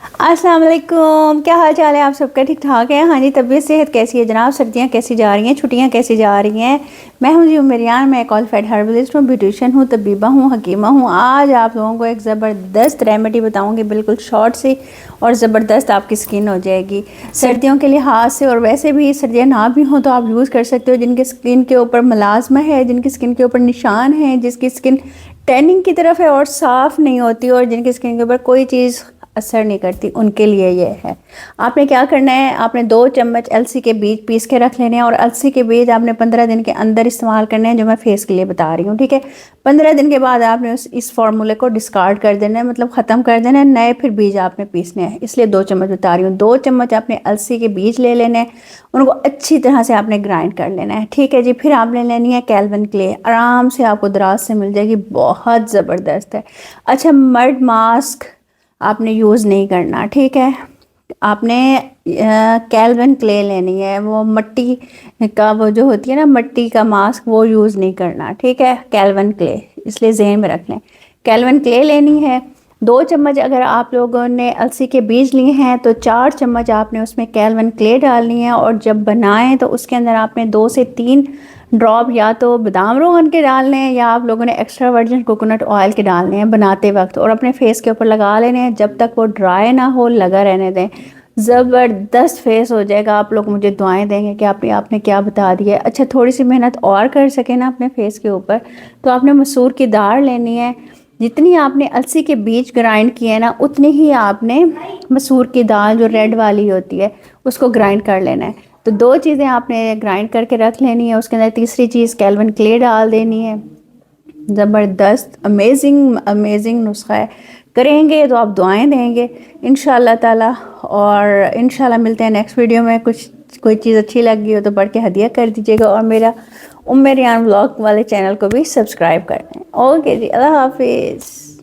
अस्सलाम वालेकुम, क्या हाल चाल है आप सबका? ठीक ठाक है? हाँ जी, तबीयत सेहत कैसी है जनाब? सर्दियाँ कैसी जा रही हैं? छुट्टियाँ कैसी जा रही हैं? मैं हूँ जी उमरियान, मैं क्वालिफाइड हर्बलिस्ट हूँ, ब्यूटिशियन हूँ, तबीबा हूँ, हकीमा हूँ। आज आप लोगों को एक ज़बरदस्त रेमेडी बताऊँगी, बिल्कुल शॉर्ट सी और ज़बरदस्त आपकी स्किन हो जाएगी सर्दियों के लिहाज से। और वैसे भी सर्दियाँ ना भी हों तो आप यूज़ कर सकते हो। जिनकी स्किन के ऊपर मलाजमा है, जिनकी स्किन के ऊपर निशान है, जिसकी स्किन टैनिंग की तरफ है और साफ़ नहीं होती, और जिनकी स्किन के ऊपर कोई चीज़ असर नहीं करती, उनके लिए ये है। आपने क्या करना है, आपने 2 चम्मच अलसी के बीज पीस के रख लेने हैं, और अलसी के बीज आपने 15 दिन के अंदर इस्तेमाल करने हैं, जो मैं फेस के लिए बता रही हूँ, ठीक है। 15 दिन के बाद आपने इस फार्मूले को डिस्कार्ड कर देना है, मतलब ख़त्म कर देना है, नए फिर बीज आपने पीसने हैं, इसलिए 2 चम्मच बता रही हूँ। 2 चम्मच आपने अलसी के बीज ले लेने हैं, उनको अच्छी तरह से आपने ग्राइंड कर लेना है, ठीक है जी। फिर आपने लेनी है कैल्विन क्ले, आराम से आपको दराज से मिल जाएगी, बहुत ज़बरदस्त है। अच्छा, मर्ड मास्क आपने यूज़ नहीं करना, ठीक है। आपने कैल्विन क्ले लेनी है, वो मिट्टी का, वो जो होती है ना मिट्टी का मास्क, वो यूज़ नहीं करना, ठीक है। कैल्विन क्ले, इसलिए जहन में रख लें। कैल्विन क्ले लेनी है 2 चम्मच। अगर आप लोगों ने अलसी के बीज लिए हैं तो 4 चम्मच आपने उसमें कैल्विन क्ले डालनी है। और जब बनाएं तो उसके अंदर आपने 2 से 3 ड्रॉप या तो बादाम रोगन के डालने हैं, या आप लोगों ने एक्स्ट्रा वर्जिन कोकोनट ऑयल के डालने हैं बनाते वक्त, और अपने फेस के ऊपर लगा लेने हैं। जब तक वो ड्राई ना हो लगा रहने दें, ज़बरदस्त फेस हो जाएगा। आप लोग मुझे दुआएं देंगे कि आपने क्या बता दिया। अच्छा, थोड़ी सी मेहनत और कर सके ना अपने फेस के ऊपर, तो आपने मसूर की दाल लेनी है। जितनी आपने अलसी के बीज ग्राइंड किए हैं ना, उतनी ही आपने मसूर की दाल जो रेड वाली होती है उसको ग्राइंड कर लेना है। तो 2 चीज़ें आपने ग्राइंड करके रख लेनी है। उसके अंदर तीसरी चीज़ कैल्विन क्ले डाल देनी है। ज़बरदस्त अमेजिंग अमेजिंग नुस्खा है, करेंगे तो आप दुआएं देंगे इंशाल्लाह ताला। और इंशाल्लाह मिलते हैं नेक्स्ट वीडियो में। कोई चीज़ अच्छी लगी हो तो बढ़ के हदिया कर दीजिएगा, और मेरा उम्मे रियान व्लॉग वाले चैनल को भी सब्सक्राइब कर दें। ओके जी, अल्लाह हाफिज़।